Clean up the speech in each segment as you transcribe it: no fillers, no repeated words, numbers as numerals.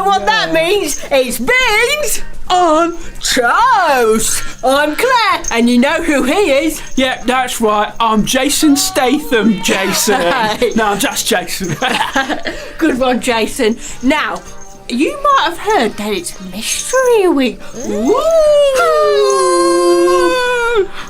know what that means? It's Beans on Toast. I'm Claire, and you know who he is. Yeah, that's right. I'm Jason Statham, Jason. No, I'm just Jason. Good one, Jason. Now, you might have heard that it's Mystery Week.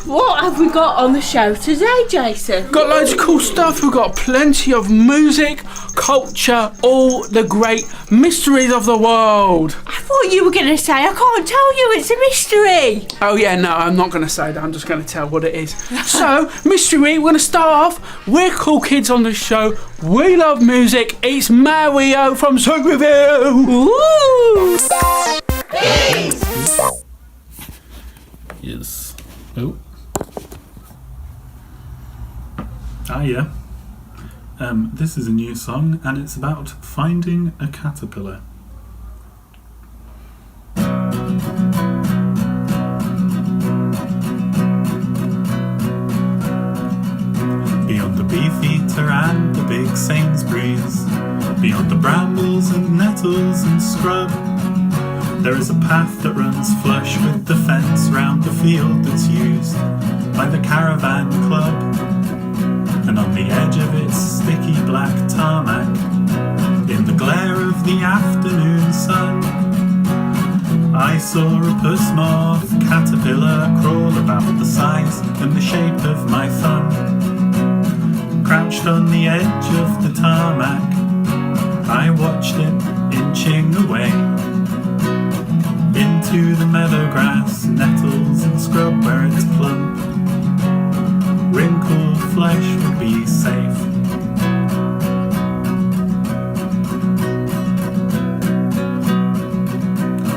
What have we got on the show today, Jason? Got loads of cool stuff. We've got plenty of music, culture, all the great mysteries of the world. I thought you were going to say, I can't tell you, it's a mystery. Oh yeah, no, I'm not going to say that. I'm just going to tell what it is. So, Mystery Week, we're going to start off. We're cool kids on the show. We love music. It's Mario from Sugarville. Ooh. Yes. Oh. Ah, yeah. This is a new song, and it's about finding a caterpillar. Beyond the beefeater and the big Sainsbury's, beyond the brambles and nettles and scrub, there is a path that runs flush with the fence round the field that's used by the caravan club. And on the edge of its sticky black tarmac, in the glare of the afternoon sun, I saw a puss moth caterpillar crawl about the size and the shape of my thumb. Crouched on the edge of the tarmac, I watched it inching away into the meadow grass, nettles and scrub where it's plump. Wrinkled flesh would be safe.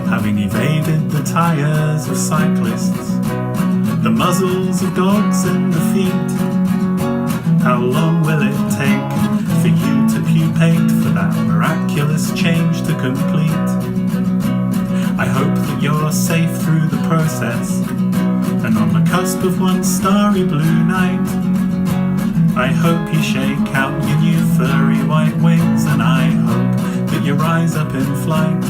Having evaded the tires of cyclists, the muzzles of dogs and the feet, how long will it take for you to pupate, for that miraculous change to complete? I hope that you're safe through the process, and on the cusp of one starry blue night, I hope you shake out your new furry white wings, and I hope that you rise up in flight.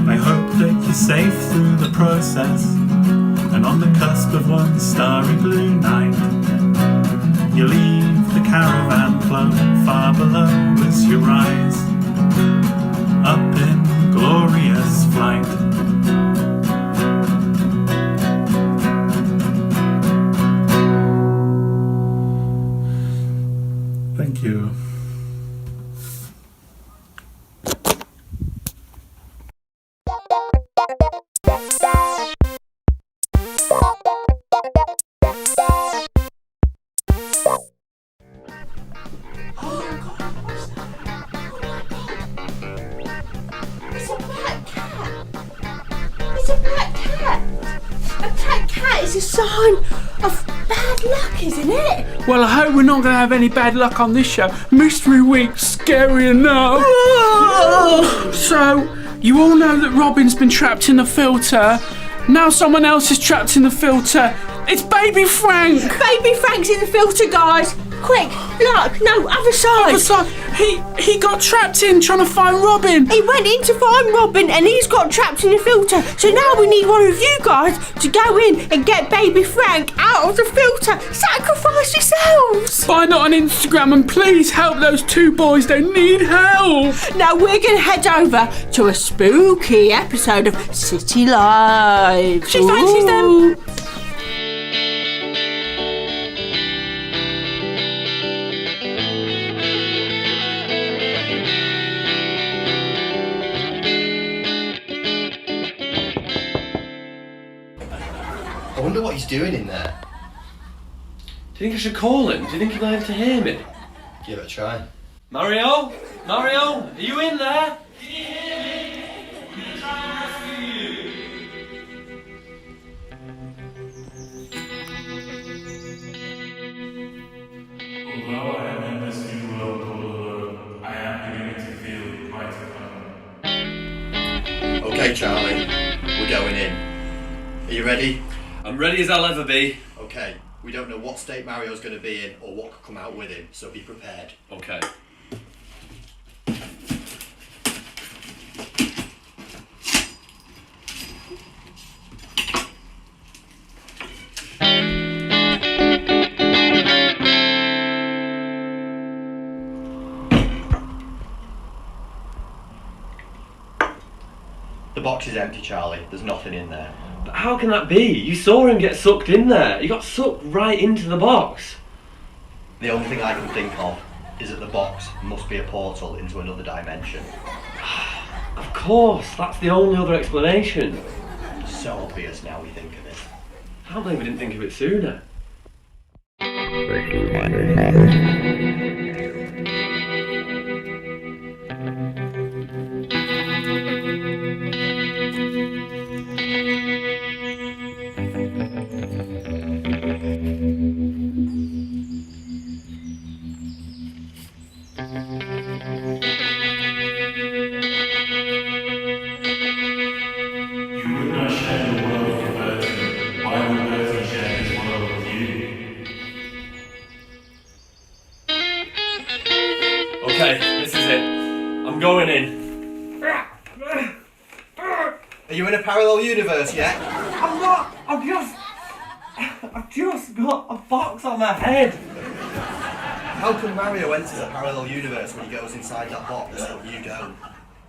I hope that you're safe through the process, and on the cusp of one starry blue night, you leave the caravan club far below as you rise up in glorious flight. Thank you. It's a black cat. It's a black cat. A black cat is a sign of bad luck, isn't it? Well, I hope we're not going to have any bad luck on this show. Mystery Week, scary enough. So, you all know that Robin's been trapped in the filter. Now someone else is trapped in the filter. It's Baby Frank. Baby Frank's in the filter, guys. Quick, look, no, other side. Other side. He got trapped in trying to find Robin. He went in to find Robin and he's got trapped in the filter. So now we need one of you guys to go in and get Baby Frank out of the filter. Sacrifice yourselves. Find it on Instagram and please help those two boys. They need help. Now we're going to head over to a spooky episode of City Live. She fancies them. I wonder what he's doing in there. Do you think I should call him? Do you think he'll be able to hear me? Give it a try. Mario? Mario? Are you in there? Can you hear me? I'm going to try and rescue you. Although I am in this new world all alone, I am beginning to feel quite at home. Okay, Charlie, we're going in. Are you ready? I'm ready as I'll ever be. Okay, we don't know what state Mario's going to be in or what could come out with him, so be prepared. Okay. The box is empty, Charlie. There's nothing in there. But how can that be? You saw him get sucked in there. He got sucked right into the box. The only thing I can think of is that the box must be a portal into another dimension. Of course, that's the only other explanation. So obvious now we think of it. I can't believe we didn't think of it sooner. Okay, this is it. I'm going in. Are you in a parallel universe yet? I'm not. I've just got a box on my head. How come Mario enters a parallel universe when he goes inside that box, but you don't?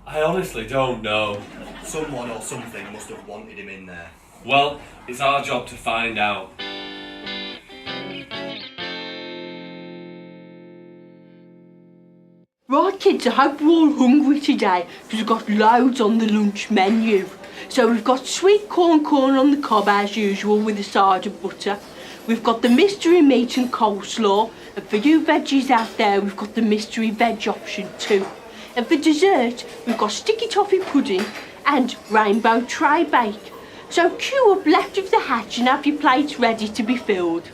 I honestly don't know. Someone or something must have wanted him in there. Well, it's our job to find out. Right kids, I hope you're all hungry today because we've got loads on the lunch menu. So we've got sweet corn on the cob as usual with a side of butter. We've got the mystery meat and coleslaw, and for you veggies out there we've got the mystery veg option too. And for dessert we've got sticky toffee pudding and rainbow tray bake. So queue up left of the hatch and have your plates ready to be filled.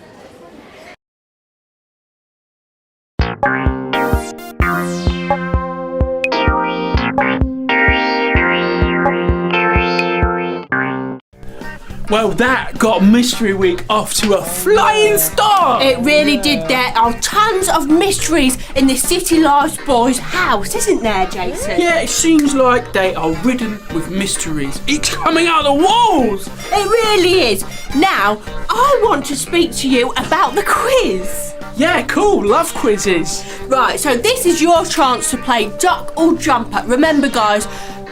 Well, that got Mystery Week off to a flying start! It really did. There are tons of mysteries in the City Lives Boys house, isn't there, Jason? Yeah, it seems like they are ridden with mysteries. It's coming out of the walls! It really is. Now, I want to speak to you about the quiz. Yeah, cool. Love quizzes. Right, so this is your chance to play Duck or Jumper. Remember, guys,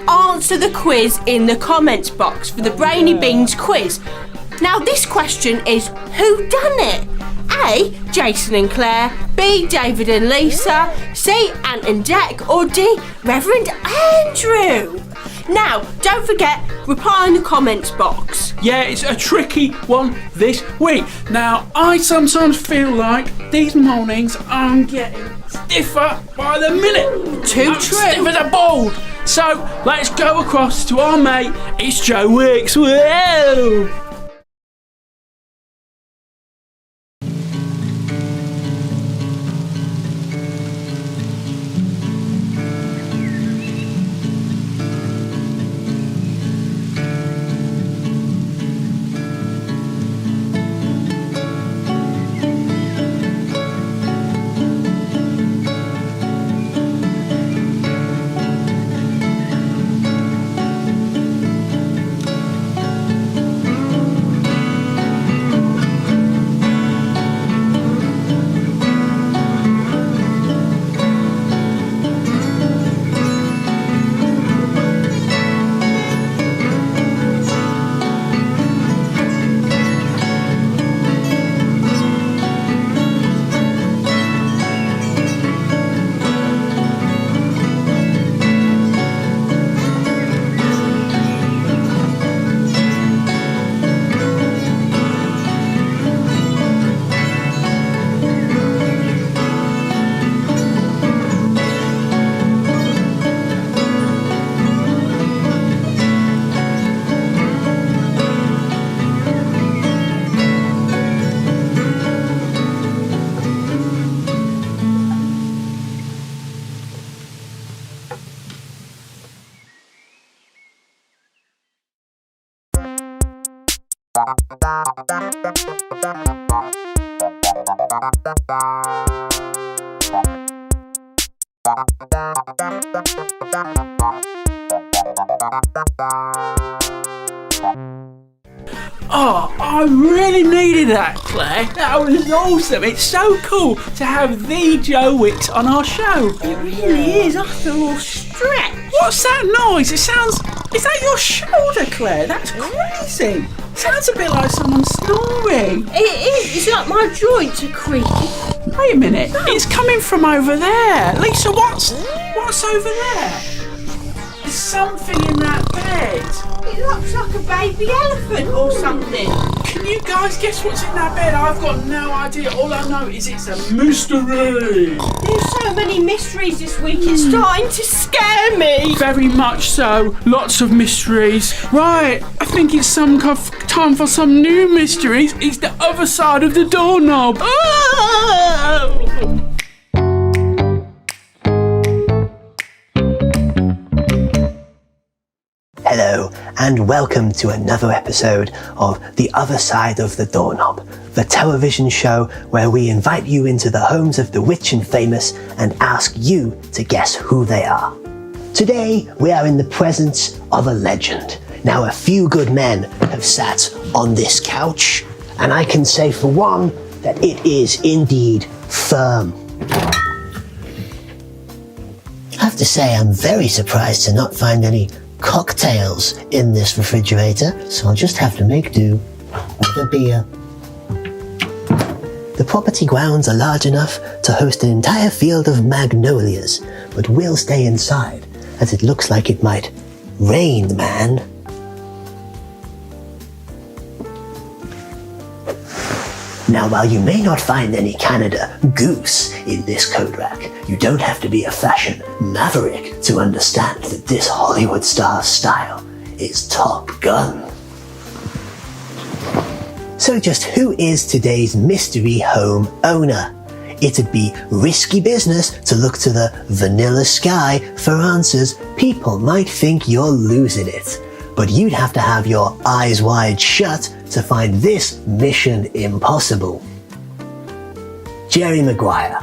answer the quiz in the comments box for the Brainy Beans quiz. Now, this question is, who done it? A, Jason and Claire, B, David and Lisa, C, Ant and Dec, or D, Reverend Andrew. Now, don't forget, reply in the comments box. Yeah, it's a tricky one this week. Now, I sometimes feel like these mornings I'm getting stiffer by the minute. Too I'm true. Stiff as a board. So, let's go across to our mate, it's Joe Wicks. Whoa! Oh, I really needed that, Claire. That was awesome. It's so cool to have the Joe Wicks on our show. It really is. I feel all stretched. What's that noise? It sounds Is that your shoulder, Claire? That's crazy. Sounds a bit like someone snoring. It is. It's like my joints are creaking. Wait a minute. It's coming from over there. Lisa, what's over there? There's something in that bed. It looks like a baby elephant or something. Can you guys guess what's in that bed? I've got no idea. All I know is it's a mystery. There's so many mysteries this week, it's starting to scare me. Very much so. Lots of mysteries. Right, I think it's time for some new mysteries. It's the other side of the doorknob. Oh! Hello, and welcome to another episode of The Other Side of the Doorknob, the television show where we invite you into the homes of the rich and famous and ask you to guess who they are. Today, we are in the presence of a legend. Now, a few good men have sat on this couch, and I can say for one that it is indeed firm. I have to say, I'm very surprised to not find any cocktails in this refrigerator, so I'll just have to make do with a beer. The property grounds are large enough to host an entire field of magnolias, but we'll stay inside as it looks like it might rain, man. Now, while you may not find any Canada Goose in this coat rack, you don't have to be a fashion maverick to understand that this Hollywood star's style is Top Gun. So just who is today's mystery home owner? It'd be risky business to look to the vanilla sky for answers. People might think you're losing it, but you'd have to have your eyes wide shut to find this mission impossible. Jerry Maguire.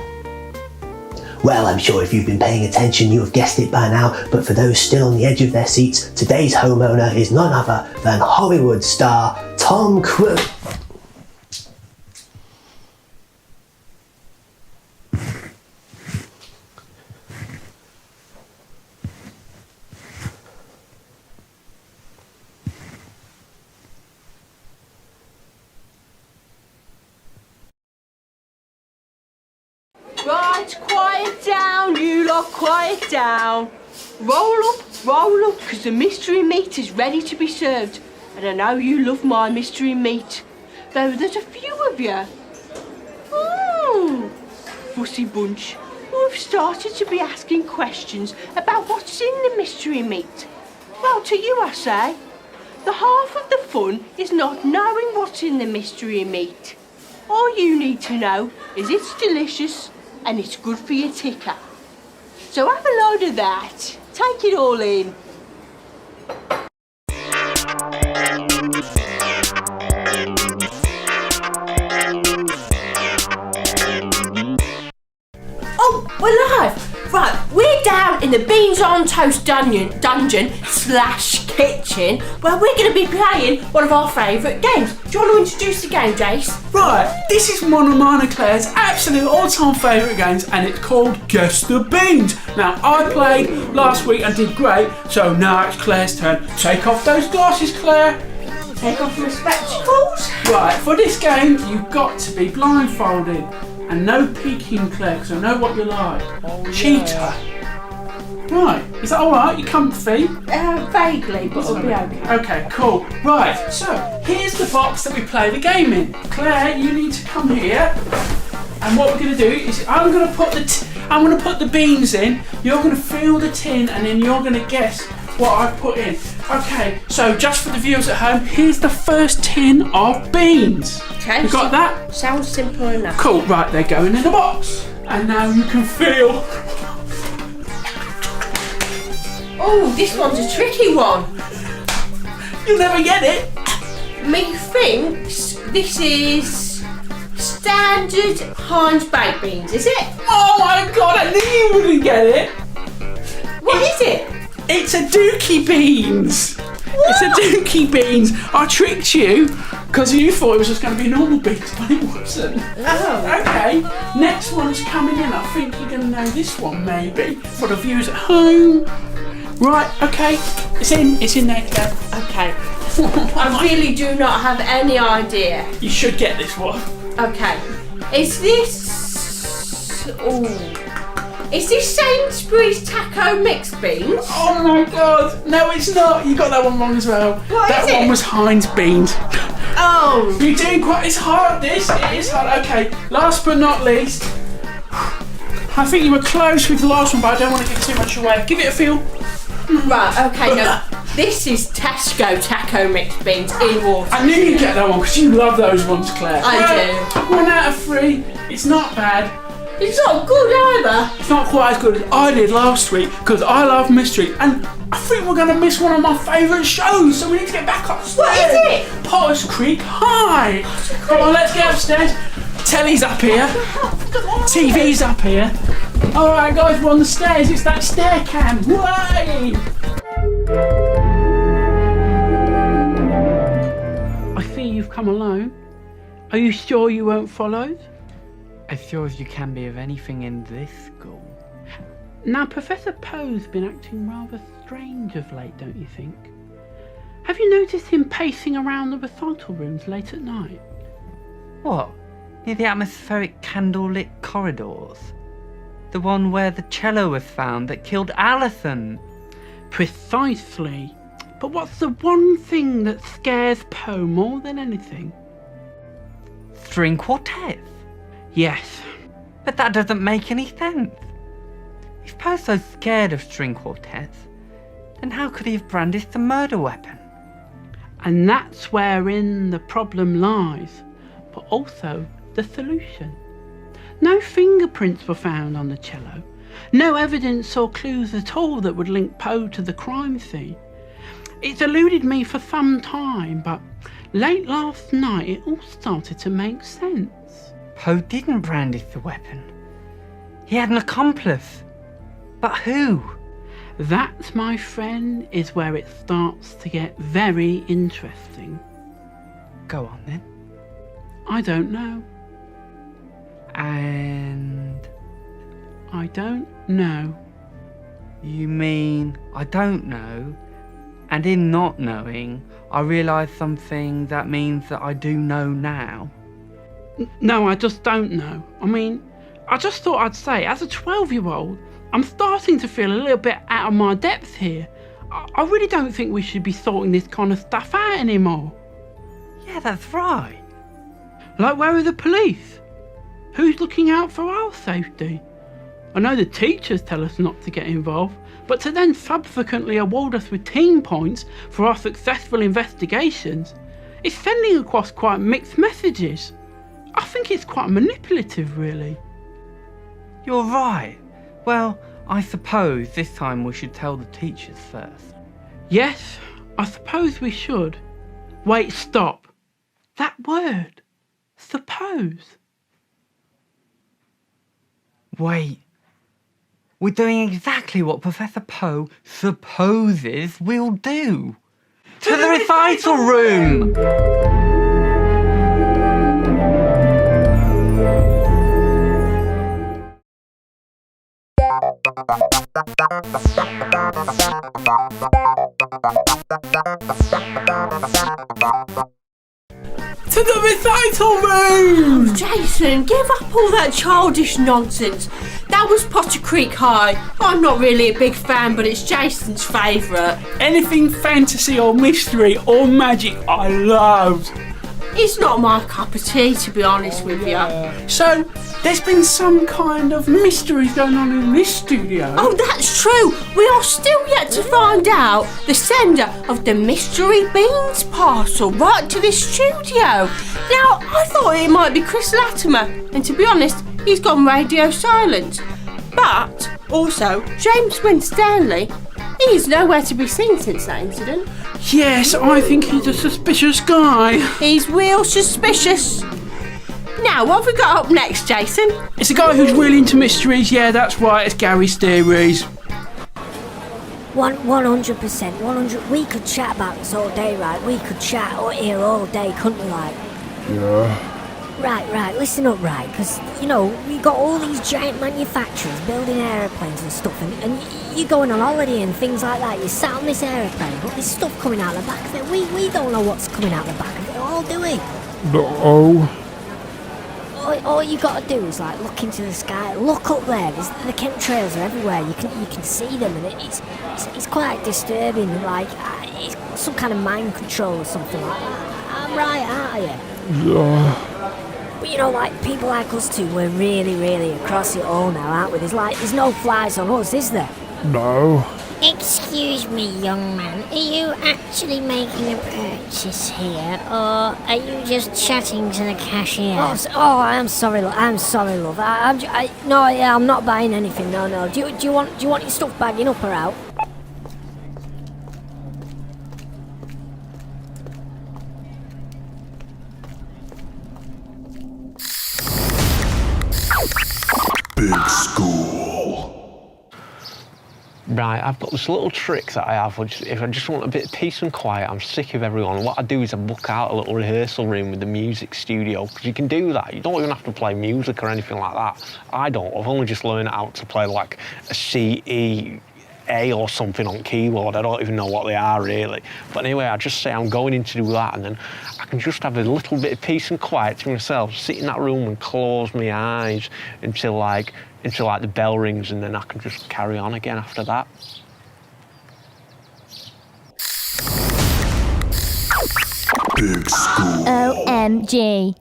Well, I'm sure if you've been paying attention, you have guessed it by now, but for those still on the edge of their seats, today's homeowner is none other than Hollywood star Tom Cruise. Right, quiet down, you lot, quiet down. Roll up, because the mystery meat is ready to be served. And I know you love my mystery meat, though there's a few of you. Fussy bunch who've started to be asking questions about what's in the mystery meat. Well, to you I say, the half of the fun is not knowing what's in the mystery meat. All you need to know is it's delicious and it's good for your ticker. So have a load of that. Take it all in. Oh, we're live! Right, we're down in the Beans on Toast dungeon/kitchen where we're going to be playing one of our favourite games. Do you want to introduce the game, Jace? Right, this is one of mine and Claire's absolute all-time favourite games, and it's called Guess the Beans. Now, I played last week and did great, so now it's Claire's turn. Take off those glasses, Claire. Take off your spectacles. Right, for this game, you've got to be blindfolded. And no peeking, Claire, because I know what you're like. Cheater. Right, is that alright? You comfy? Vaguely, but it'll be okay. Okay, cool. Right, so here's the box that we play the game in. Claire, you need to come here. And what we're going to do is I'm going to put the beans in. You're going to feel the tin, and then you're going to guess what I've put in. Okay, so just for the viewers at home, here's the first tin of beans. Okay. You got that? Sounds simple enough. Cool, right, they're going in the box. And now you can feel. Oh, this one's a tricky one. You'll never get it. Methinks this is standard Heinz baked beans, is it? Oh my god, I knew you wouldn't get it. What is it? It's a dookie beans. What? It's a dookie beans. I tricked you because you thought it was just going to be normal beans, but it wasn't. Oh. Okay, next one's coming in. I think you're going to know this one maybe. For the viewers at home, Right, okay. It's in there, Claire. Okay. I really do not have any idea. You should get this one. Okay. Is this... Ooh. Is this Sainsbury's taco mixed beans? Oh my god. No, it's not. You got that one wrong as well. What is that one it? was Heinz beans. Oh. You're doing quite... It's hard, this. It is hard. Okay, last but not least. I think you were close with the last one, but I don't want to give too much away. Give it a feel. Right, okay, no. This is Tesco taco mixed beans in water. I knew you'd get that one because you love those ones, Claire. I do. 1 out of 3. It's not bad. It's not good either. It's not quite as good as I did last week because I love mystery, and I think we're going to miss one of my favourite shows, so we need to get back upstairs. What is it? Potter's Creek High. Come on, let's get upstairs. Telly's up here. TV's up here. Alright guys, we're on the stairs. It's that stair cam. Way! I see you've come alone. Are you sure you weren't followed? As sure as you can be of anything in this school. Now, Professor Poe's been acting rather strange of late, don't you think? Have you noticed him pacing around the recital rooms late at night? What? Near the atmospheric candlelit corridors? The one where the cello was found that killed Alison? Precisely. But what's the one thing that scares Poe more than anything? String quartets? Yes. But that doesn't make any sense. If Poe's so scared of string quartets, then how could he have brandished the murder weapon? And that's wherein the problem lies, but also the solution. No fingerprints were found on the cello, no evidence or clues at all that would link Poe to the crime scene. It's eluded me for some time, but late last night it all started to make sense. Poe didn't brandish the weapon. He had an accomplice. But who? That, my friend, is where it starts to get very interesting. Go on then. I don't know. And... I don't know. You mean I don't know, and in not knowing, I realise something that means that I do know now? No, I just don't know. I mean, I just thought I'd say, as a 12-year-old, I'm starting to feel a little bit out of my depth here. I really don't think we should be sorting this kind of stuff out anymore. Yeah, that's right. Like, where are the police? Who's looking out for our safety? I know the teachers tell us not to get involved, but to then subsequently award us with team points for our successful investigations is sending across quite mixed messages. I think it's quite manipulative, really. You're right. Well, I suppose this time we should tell the teachers first. Yes, I suppose we should. Wait, stop. That word. Suppose. Wait. We're doing exactly what Professor Poe supposes we'll do. To the recital room! To the recital room! Jason, give up all that childish nonsense. That was Potter Creek High. I'm not really a big fan, but it's Jason's favourite. Anything fantasy or mystery or magic I love. It's not my cup of tea, to be honest with you. So, there's been some kind of mysteries going on in this studio. Oh, that's true. We are still yet to find out the sender of the mystery beans parcel right to this studio. Now, I thought it might be Chris Latimer, and to be honest, he's gone radio silent. But also, James Winstanley, he's nowhere to be seen since that incident. Yes, I think he's a suspicious guy. He's real suspicious. Now, what have we got up next, Jason? It's a guy who's really into mysteries. Yeah, that's right, it's Gary's Theories. 100%, 100. We could chat about this all day, right? We could chat here all day, couldn't we, like? Yeah. Right, listen up, right, because, you know, we got all these giant manufacturers building aeroplanes and stuff, and you're going on holiday and things like that, you sat on this aeroplane, but there's stuff coming out the back of it, we don't know what's coming out the back of it all, do we? No. All you gotta do is, like, look into the sky, look up there, the chemtrails are everywhere, you can see them, and it's quite disturbing, like, it's some kind of mind control or something like that. I'm right, aren't I? Yeah. But you know, like, people like us two, we're really across it all now, aren't we? There's no flies on us, is there? No. Excuse me, young man, are you actually making a purchase here, or are you just chatting to the cashier? I'm sorry, love. I'm not buying anything. No. Do you want your stuff bagging up or out? Big school. Right, I've got this little trick that I have, which if I just want a bit of peace and quiet, I'm sick of everyone. What I do is I book out a little rehearsal room with the music studio, because you can do that. You don't even have to play music or anything like that. I don't. I've only just learned how to play like a C, E, A or something on keyboard. I don't even know what they are really. But anyway, I just say I'm going in to do that, and then I can just have a little bit of peace and quiet to myself, sit in that room and close my eyes until like the bell rings, and then I can just carry on again after that. Big school. OMG.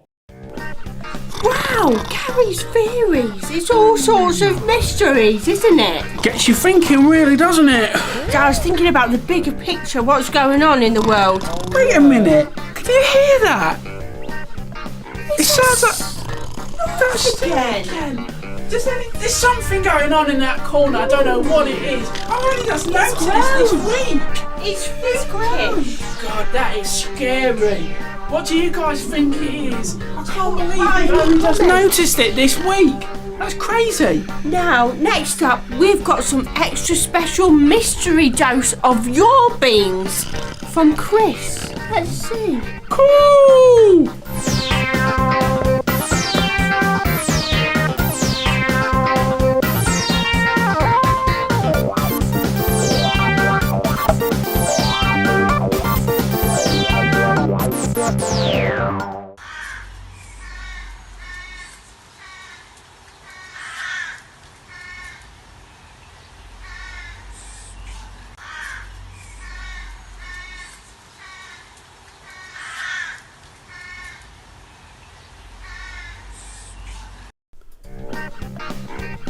Wow, Gary's theories. It's all sorts of mysteries, isn't it? Gets you thinking, really, doesn't it? I was thinking about the bigger picture, what's going on in the world. Wait a minute. Can you hear that? It sounds like... That's again. There's something going on in that corner. I don't know what it is. I only just noticed this week. It's Chris. God, that is scary. What do you guys think it is? I can't believe I've only just noticed it this week. That's crazy. Now, next up, we've got some extra special mystery dose of your beans from Chris. Let's see. Cool!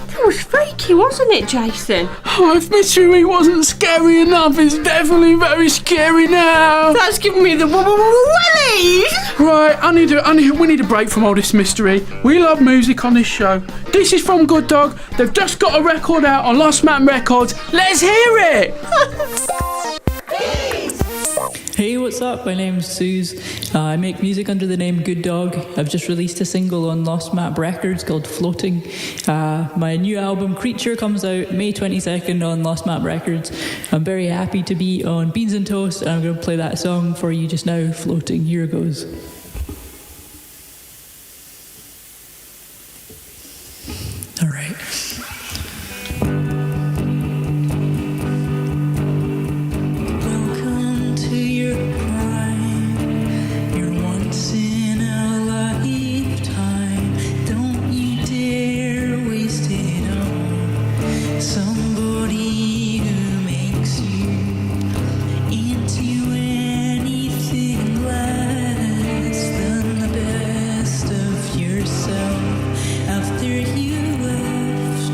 That was freaky, wasn't it, Jason? Oh, if Mystery Week wasn't scary enough, it's definitely very scary now. That's giving me the willies. Right, we need a break from all this mystery. We love music on this show. This is from Good Dog. They've just got a record out on Lost Man Records. Let's hear it. Hey, what's up? My name's Suze. I make music under the name Good Dog. I've just released a single on Lost Map Records called Floating. My new album Creature comes out May 22nd on Lost Map Records. I'm very happy to be on Beans and Toast, and I'm going to play that song for you just now, Floating. Here it goes. All right. After you left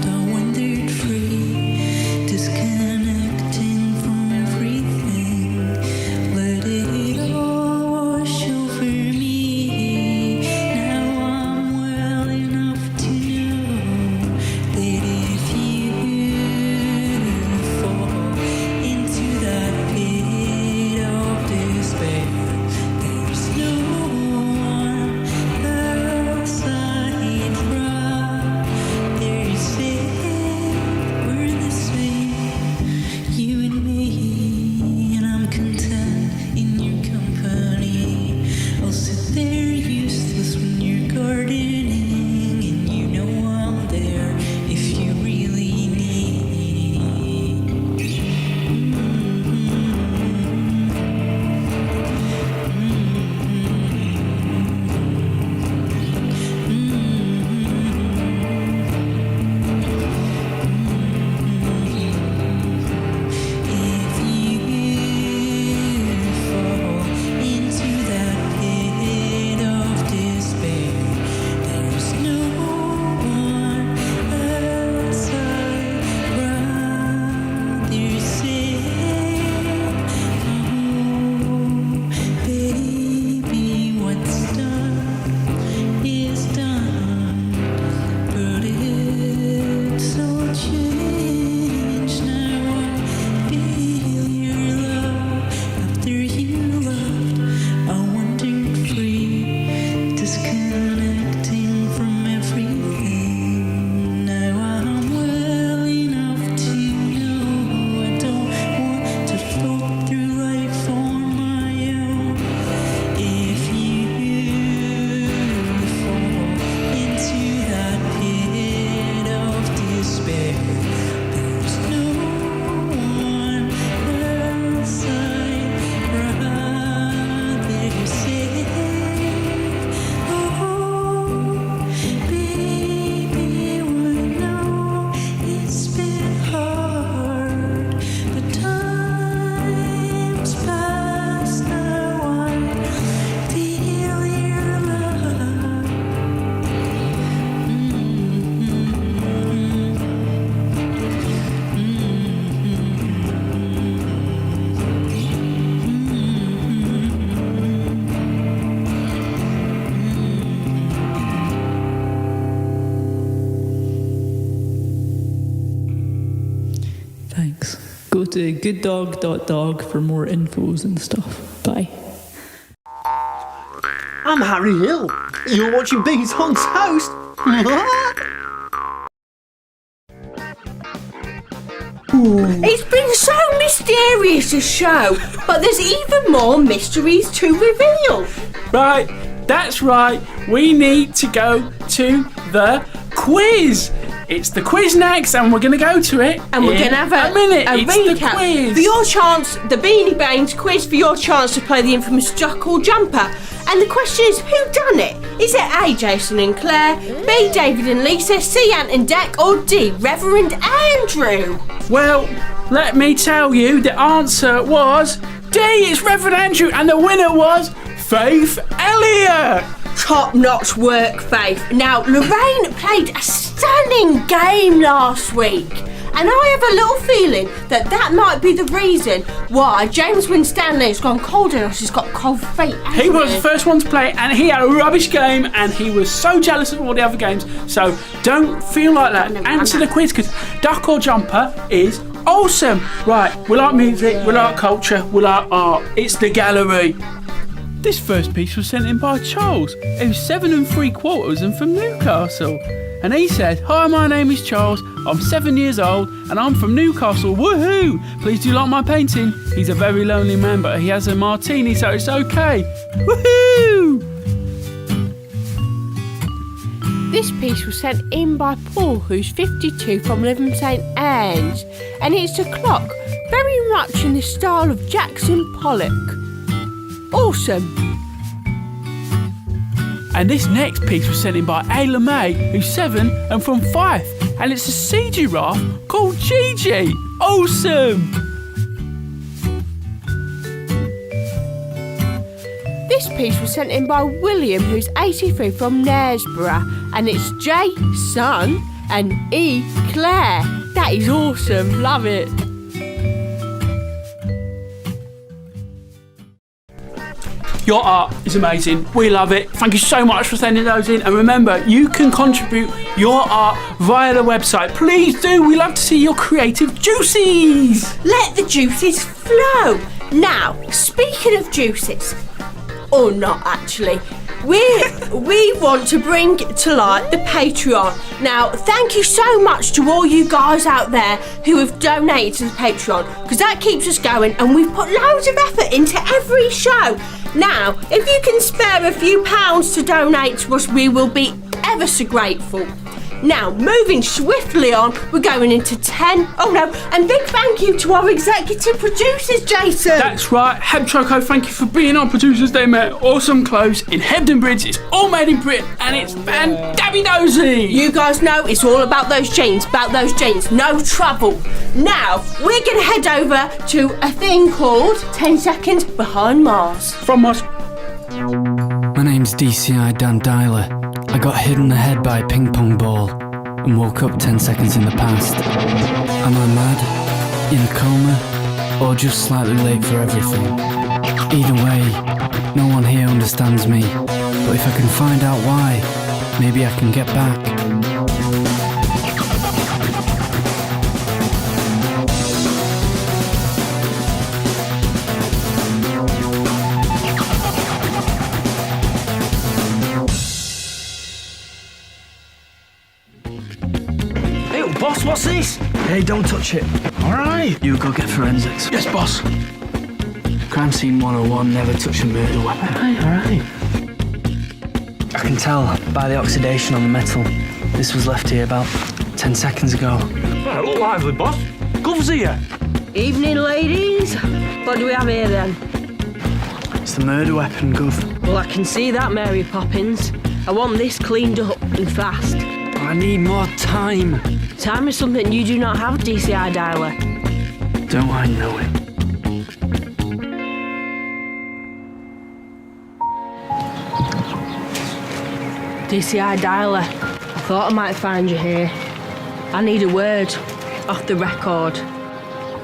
Go to gooddog.dog for more infos and stuff. Bye. I'm Harry Hill. You're watching Beans on Toast. It's been so mysterious a show, but there's even more mysteries to reveal. Right, that's right. We need to go to the quiz. It's the quiz next, and we're going to go to it. And we're going to have a It's the recap quiz. for your chance, the Beanie Baines quiz for your chance to play the infamous Jackal Jumper. And the question is, who done it? Is it A, Jason and Claire, B, David and Lisa, C, Ant and Dec, or D, Reverend Andrew? Well, let me tell you, the answer was D, it's Reverend Andrew, and the winner was Faith Elliott. Top-notch work, Faith. Now, Lorraine played a stunning game last week, and I have a little feeling that might be the reason why James Winstanley has gone cold on us. He's got cold feet. He was the first one to play, and he had a rubbish game, and he was so jealous of all the other games. So don't feel like that. Answer the quiz, because Duck or Jumper is awesome. Right, we like music, we like culture, we like art. It's the gallery. This first piece was sent in by Charles, who's 7 3/4 and from Newcastle. And he said, "Hi, my name is Charles, I'm 7 years old and I'm from Newcastle, woohoo! Please do like my painting. He's a very lonely man, but he has a martini, so it's okay, woohoo!" This piece was sent in by Paul, who's 52 from Lytham St Anne's, and it's a clock, very much in the style of Jackson Pollock. Awesome. And this next piece was sent in by Ayla May, who's 7 and from Fife, and it's a sea giraffe called Gigi. Awesome! This piece was sent in by William, who's 83 from Knaresborough, and it's J, Son, and E, Claire. That is awesome, love it. Your art is amazing. We love it. Thank you so much for sending those in. And remember, you can contribute your art via the website. Please do. We love to see your creative juices. Let the juices flow. Now, speaking of juices, or not actually, we want to bring to light the Patreon. Now, thank you so much to all you guys out there who have donated to the Patreon, because that keeps us going, and we've put loads of effort into every show. Now, if you can spare a few pounds to donate to us, we will be ever so grateful. Now, moving swiftly on, we're going into 10. Oh no, and big thank you to our executive producers, Jason. That's right, Heb Choco, thank you for being our producers. They made awesome clothes in Hebden Bridge. It's all made in Britain, and it's fan-dabby-dozy. You guys know it's all about those jeans, no trouble. Now, we're going to head over to a thing called 10 Seconds Behind Mars. From us. My name's DCI Dan Dyler. I got hit in the head by a ping pong ball and woke up 10 seconds in the past. Am I mad, in a coma, or just slightly late for everything? Either way, no one here understands me, but if I can find out why, maybe I can get back. Boss, what's this? Hey, don't touch it. All right. You go get forensics. Yes, boss. Crime scene 101, never touch a murder weapon. All right. I can tell by the oxidation on the metal. This was left here about 10 seconds ago. Well, look lively, boss. Gloves here. Evening, ladies. What do we have here then? It's the murder weapon, Gov. Well, I can see that, Mary Poppins. I want this cleaned up and fast. I need more time. Time is something you do not have, DCI Dialer. Don't I know it? DCI Dialer, I thought I might find you here. I need a word, off the record.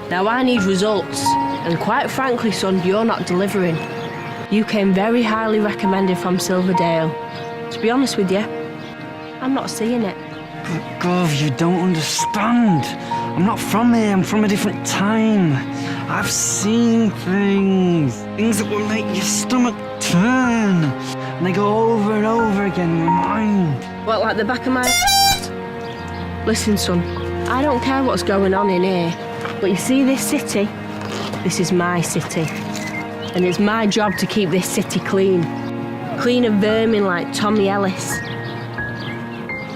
Now I need results, and quite frankly, son, you're not delivering. You came very highly recommended from Silverdale. To be honest with you, I'm not seeing it. But Gov, you don't understand. I'm not from here, I'm from a different time. I've seen things that will make your stomach turn. And they go over and over again in your mind. What, like the back of my... Listen, son, I don't care what's going on in here, but you see this city? This is my city. And it's my job to keep this city clean. Clean of vermin like Tommy Ellis.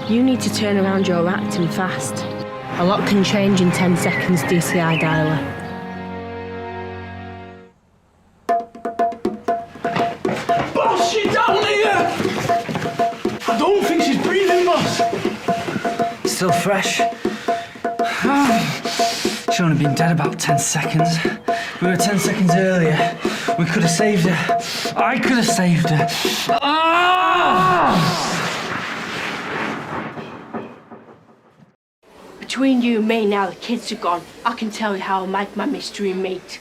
You need to turn around your acting fast. A lot can change in 10 seconds, DCI dialer. Boss, she's down here! I don't think she's breathing, boss. Still fresh. She's only been dead about 10 seconds. We were 10 seconds earlier. We could have saved her. I could have saved her. Between you and me, now the kids are gone, I can tell you how I make my mystery meat.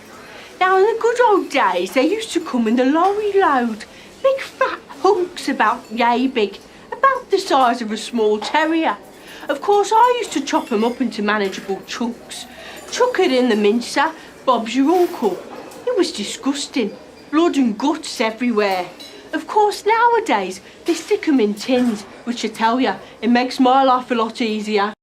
Now, in the good old days, they used to come in the lorry load. Big fat hunks about yay big, about the size of a small terrier. Of course, I used to chop them up into manageable chunks. Chuck it in the mincer, Bob's your uncle. It was disgusting. Blood and guts everywhere. Of course, nowadays, they stick them in tins, which I tell you, it makes my life a lot easier.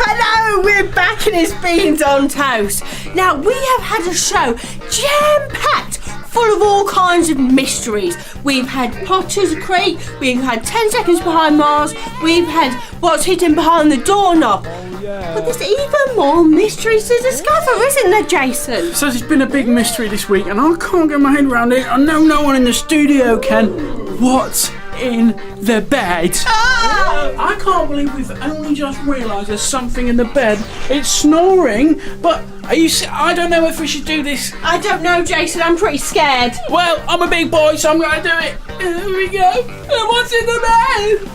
Hello, we're back and it's Beans on Toast. Now, we have had a show jam-packed full of all kinds of mysteries. We've had Potter's Creek, we've had 10 Seconds Behind Mars, we've had What's Hidden Behind the Doorknob. But there's even more mysteries to discover, isn't there, Jason? So it's been a big mystery this week and I can't get my head around it. I know no one in the studio can. What's in the bed? I can't believe we've only just realised there's something in the bed. It's snoring, but I don't know if we should do this. I don't know, Jason, I'm pretty scared. Well, I'm a big boy, so I'm going to do it. Here we go. What's in the bed?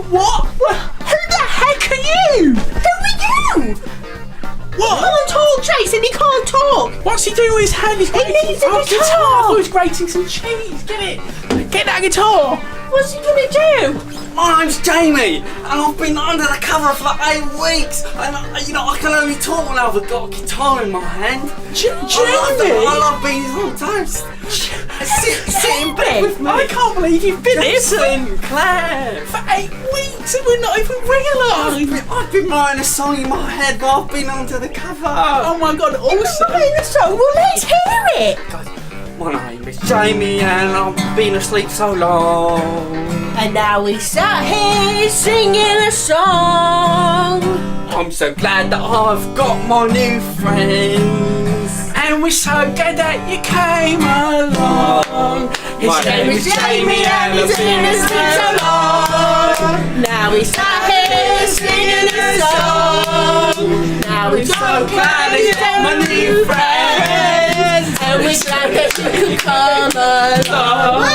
What? Who the heck are you? Who are you? What? He can't talk, Jason, he can't talk. What's he doing with his hand? He's grating needs a guitar. guitar. I thought he was grating some cheese. Get it. Get that guitar. What's he gonna do? My name's Jamie, and I've been under the cover for 8 weeks. And I can only talk when I've got a guitar in my hand. Jamie! I love Beans on Toast. Sit in bed with me. I can't believe you've been Jason, Claire. for 8 weeks and we're not even realised. I've been writing a song in my head, but I've been under the cover. Oh my god, awesome. Writing a song? Well, let's hear it. My name is Jamie, and I've been asleep so long. And now we sat here singing a song. I'm so glad that I've got my new friends. And we're so glad that you came along. My name is Jamie, and I've been asleep so long. Now we sat here singing a song. Now we're so glad he's got my new friends. And we're glad that you could come along.